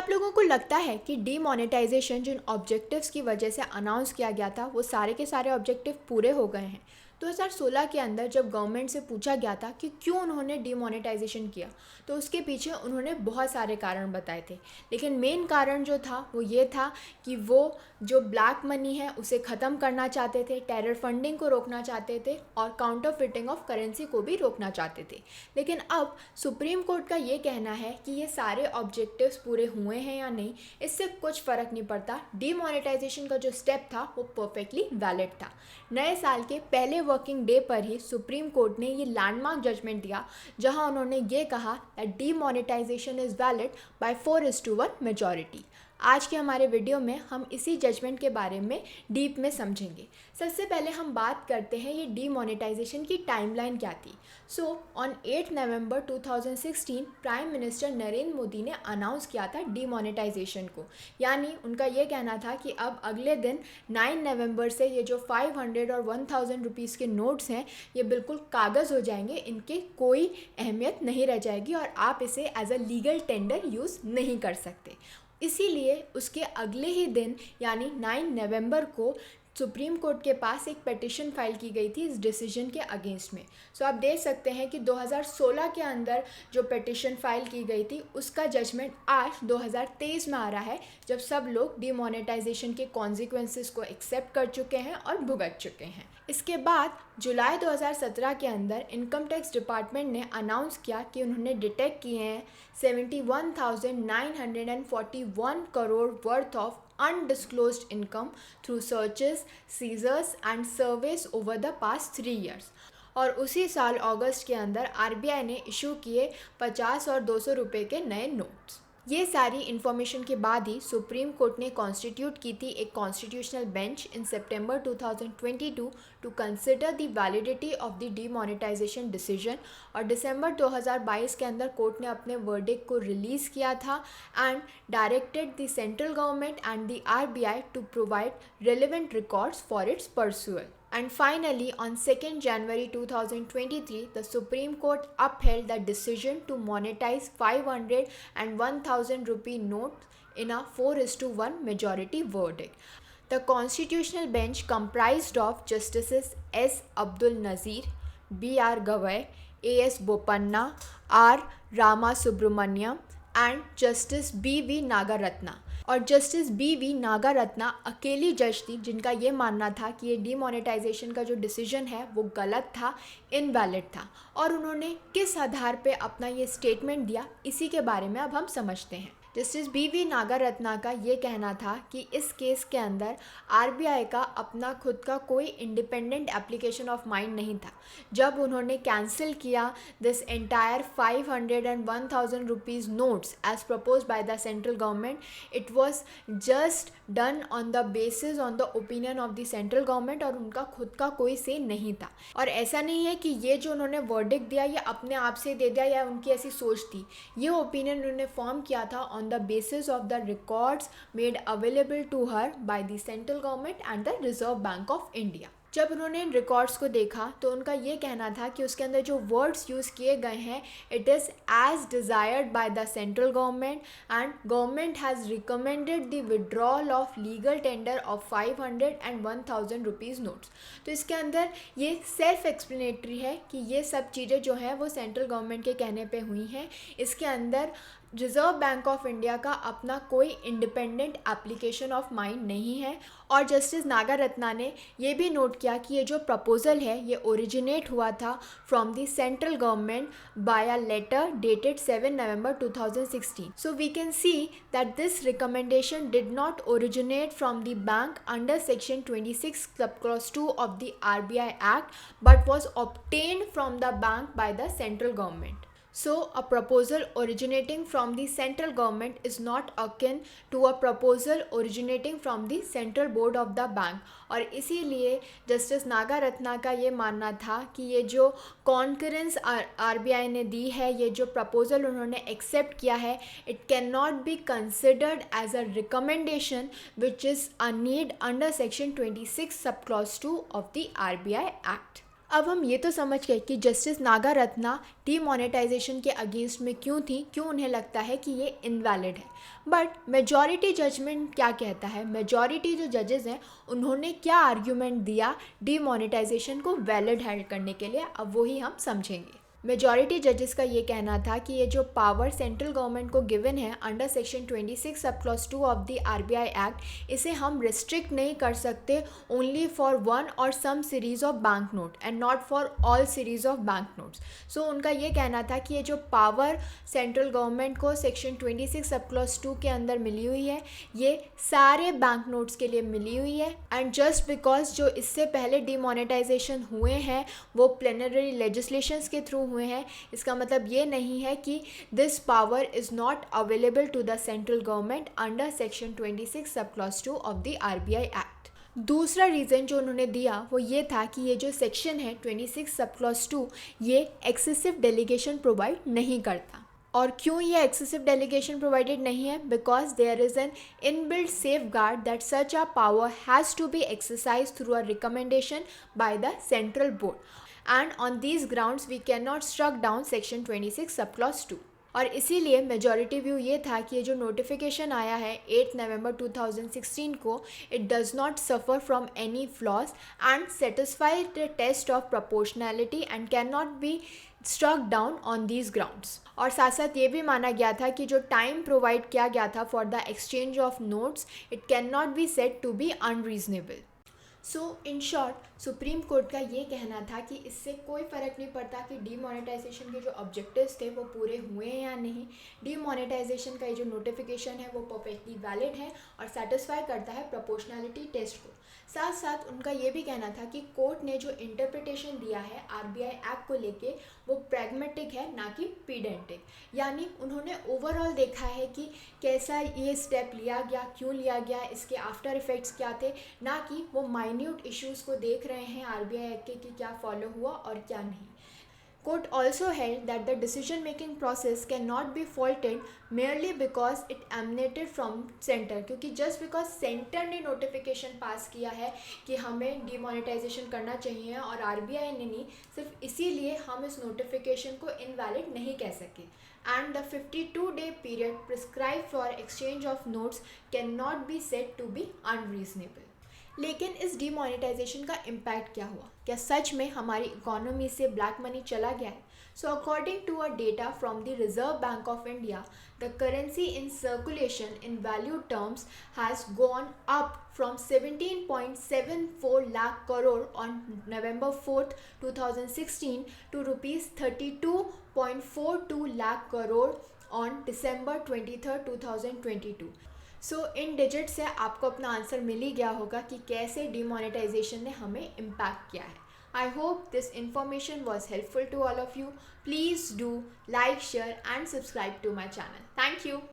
आप लोगों को लगता है कि डीमोनेटाइजेशन जिन ऑब्जेक्टिव्स की वजह से अनाउंस किया गया था वो सारे के सारे ऑब्जेक्टिव पूरे हो गए हैं? 2016 के अंदर जब गवर्नमेंट से पूछा गया था कि क्यों उन्होंने डीमोनेटाइजेशन किया, तो उसके पीछे उन्होंने बहुत सारे कारण बताए थे। लेकिन मेन कारण जो था वो ये था कि वो जो ब्लैक मनी है उसे ख़त्म करना चाहते थे, टेरर फंडिंग को रोकना चाहते थे और काउंटरफिटिंग ऑफ करेंसी को भी रोकना चाहते थे। लेकिन अब सुप्रीम कोर्ट का ये कहना है कि ये सारे ऑब्जेक्टिव्स पूरे हुए हैं या नहीं, इससे कुछ फ़र्क नहीं पड़ता। डीमोनेटाइजेशन का जो स्टेप था वो परफेक्टली वैलिड था। नए साल के पहले वर्किंग डे पर ही सुप्रीम कोर्ट ने ये लैंडमार्क जजमेंट दिया, जहां उन्होंने ये कहा that demonetization is valid by 4:1 majority. आज के हमारे वीडियो में हम इसी जजमेंट के बारे में डीप में समझेंगे। सबसे पहले हम बात करते हैं ये डीमोनेटाइजेशन की टाइमलाइन क्या थी। सो ऑन 8 नवंबर 2016 प्राइम मिनिस्टर नरेंद्र मोदी ने अनाउंस किया था डीमोनेटाइजेशन को, यानी उनका ये कहना था कि अब अगले दिन 9 नवंबर से ये जो 500 और 1000 रुपीज़ के नोट्स हैं ये बिल्कुल कागज़ हो जाएंगे, इनके कोई अहमियत नहीं रह जाएगी और आप इसे as a legal tender use नहीं कर सकते। इसीलिए उसके अगले ही दिन यानी 9 नवंबर को सुप्रीम कोर्ट के पास एक पिटिशन फाइल की गई थी इस डिसीजन के अगेंस्ट में। सो आप देख सकते हैं कि 2016 के अंदर जो पिटिशन फाइल की गई थी उसका जजमेंट आज 2023 में आ रहा है, जब सब लोग डीमोनेटाइजेशन के कॉन्सिक्वेंसेस को एक्सेप्ट कर चुके हैं और भुगत चुके हैं। इसके बाद जुलाई 2017 के अंदर इनकम टैक्स डिपार्टमेंट ने अनाउंस किया कि उन्होंने डिटेक्ट किए हैं 71,941 crore worth of undisclosed income through searches, seizures and surveys over the past 3 years। और उसी साल अगस्त के अंदर आरबीआई ने इशू किए 50 और 200 रुपये के नए नोट्स। ये सारी इन्फॉर्मेशन के बाद ही सुप्रीम कोर्ट ने कॉन्स्टिट्यूट की थी एक constitutional bench in September 2022 to consider the validity of the demonetization decision. और दिसंबर 2022 के अंदर कोर्ट ने अपने वर्डिक्ट को रिलीज़ किया था and directed the central government and the RBI to provide relevant records for its perusal. And finally, on 2nd January 2023, the Supreme Court upheld the decision to monetize 500 and 1000 rupee notes in a 4:1 majority verdict. The constitutional bench comprised of Justices S. Abdul Nazir, B. R. Gavai, A. S. Bopanna, R. Rama Subramaniam and Justice B. V. Nagaratna। और justice B we Nagarathna अकेली जज थी जिनका ये मानना था कि ये डीमोनेटाइजेशन का जो डिसीजन है वो गलत था, इनवैलिड था। और उन्होंने किस आधार पे अपना ये स्टेटमेंट दिया, इसी के बारे में अब हम समझते हैं। जस्टिस बी वी नागारत्ना का ये कहना था कि इस केस के अंदर आरबीआई का अपना खुद का कोई इंडिपेंडेंट एप्लीकेशन ऑफ माइंड नहीं था। जब उन्होंने कैंसिल किया this entire 500 and 1000 rupees notes as propose by the central government, it was just done on the basis on the opinion of the central government और उनका खुद का कोई से नहीं था। और ऐसा नहीं है कि ये जो उन्होंने वर्डिक्ट दिया ये अपने आप से दे दिया या उनकी ऐसी सोच थी। ये ओपिनियन उन्होंने फॉर्म किया था on the basis of the records made available to her by the central government and the Reserve Bank of India। जब उन्होंने इन रिकॉर्ड्स को देखा तो उनका ये कहना था कि उसके अंदर जो वर्ड्स यूज़ किए गए हैं it is as desired by the central government and government has recommended the withdrawal of legal tender of 500 and 1000 rupees notes. तो इसके अंदर ये सेल्फ एक्सप्लेनेटरी है कि ये सब चीज़ें जो हैं वो सेंट्रल गवर्नमेंट के कहने पे हुई हैं। इसके अंदर रिज़र्व बैंक ऑफ इंडिया का अपना कोई इंडिपेंडेंट एप्लीकेशन ऑफ माइंड नहीं है। और जस्टिस नागारत्ना ने ये भी नोट किया कि ये जो प्रपोज़ल है ये ओरिजिनेट हुआ था from the central government by a letter dated 7 November 2016। So we can see that this recommendation did not originate from the bank under section 26 subclause 2 of the RBI Act but was obtained from the bank by the central government। So a proposal originating from the central government is not akin to a proposal originating from the central board of the bank। और इसीलिए justice Nagarathna का ये मानना था कि ये जो concurrence RBI ने दी है, ये जो प्रपोजल उन्होंने एक्सेप्ट किया है, it can not be considered as a recommendation which is a need under section 26 subclause 2 of the RBI act. अब हम ये तो समझ गए कि जस्टिस नागारत्ना डीमोनेटाइजेशन के अगेंस्ट में क्यों थी, क्यों उन्हें लगता है कि ये इनवैलिड है। बट मेजॉरिटी जजमेंट क्या कहता है, मेजॉरिटी जो जजेस हैं उन्होंने क्या आर्ग्यूमेंट दिया डीमोनेटाइजेशन को वैलिड हेल्ड करने के लिए, अब वही हम समझेंगे। मेजॉरिटी जजेस का ये कहना था कि ये जो पावर सेंट्रल गवर्नमेंट को गिवन है under section 26 sub clause 2 of the RBI act, इसे हम रिस्ट्रिक्ट नहीं कर सकते ओनली फॉर वन और some series of bank note and not for all series of bank notes. So उनका ये कहना था कि ये जो पावर सेंट्रल गवर्नमेंट को सेक्शन 26 सब क्लॉज 2 के अंदर मिली हुई है, ये सारे बैंक नोट्स के लिए मिली हुई है। एंड जस्ट बिकॉज जो इससे पहले डीमोनेटाइजेशन हुए हैं वो प्लेनरी लेजिस्लेशंस के थ्रू हुए हैं, इसका मतलब ये नहीं है कि this power is not available to the central government under section 26 sub clause 2 of the RBI act. दूसरा रीज़न जो उन्होंने दिया वो ये था कि ये जो सेक्शन है 26 सब क्लॉज 2 ये एक्सेसिव डेलीगेशन प्रोवाइड नहीं करता। और क्यों ये एक्सेसिव डेलीगेशन प्रोवाइडेड नहीं है? Because there is an inbuilt safe guard that such a power has to be exercise through a recommendation by the central board and on these grounds we can not struck down section 26 sub clause 2। और इसीलिए majority view ये था कि ये जो notification आया है 8 नवंबर 2016 को, it does not suffer from any flaws and satisfy the test of proportionality and can not be struck down on these grounds. और साथ साथ ये भी माना गया था कि जो टाइम प्रोवाइड किया गया था for the exchange of notes, it can not be said to be unreasonable. So in short supreme court का ये कहना था कि इससे कोई फ़र्क नहीं पड़ता कि डीमोनेटाइजेशन के जो ऑब्जेक्टिव्स थे वो पूरे हुए हैं या नहीं। डीमोनेटाइजेशन का ये जो नोटिफिकेशन है वो परफेक्टली वैलिड है और सेटिस्फाई करता है प्रोपोर्शनैलिटी टेस्ट को। साथ साथ उनका ये भी कहना था कि कोर्ट ने जो इंटरप्रिटेशन दिया है आरबीआई एक्ट को लेके वो प्रैग्मेटिक है, ना कि पीडेंटिक। यानी उन्होंने ओवरऑल देखा है कि कैसा ये स्टेप लिया गया, क्यों लिया गया, इसके आफ्टर इफ़ेक्ट्स क्या थे, ना कि वो माइन्यूट इश्यूज़ को देख रहे हैं आरबीआई एक्ट के कि क्या फॉलो हुआ और क्या नहीं। Court also held that the decision-making process cannot be faulted merely because it emanated from center, क्योंकि just because center ने notification पास किया है कि हमें demonetization करना चाहिए और आरबीआई ने नहीं, सिर्फ इसीलिए हम इस notification को invalid नहीं कह सके। And the 52-day period prescribed for exchange of notes cannot be said to be unreasonable। लेकिन इस डीमोनेटाइजेशन का इम्पैक्ट क्या हुआ? क्या सच में हमारी इकोनॉमी से ब्लैक मनी चला गया है? So according to a data from the Reserve Bank of India, the currency in circulation in value terms has gone up from 17.74 lakh crore on November 4th 2016 to rupees 32.42 lakh crore on December 23rd 2022। So in digit से आपको अपना answer मिल ही गया होगा कि कैसे demonetisation ने हमें impact किया है। I hope this information was helpful to all of you. Please do like, share and subscribe to my channel. Thank you.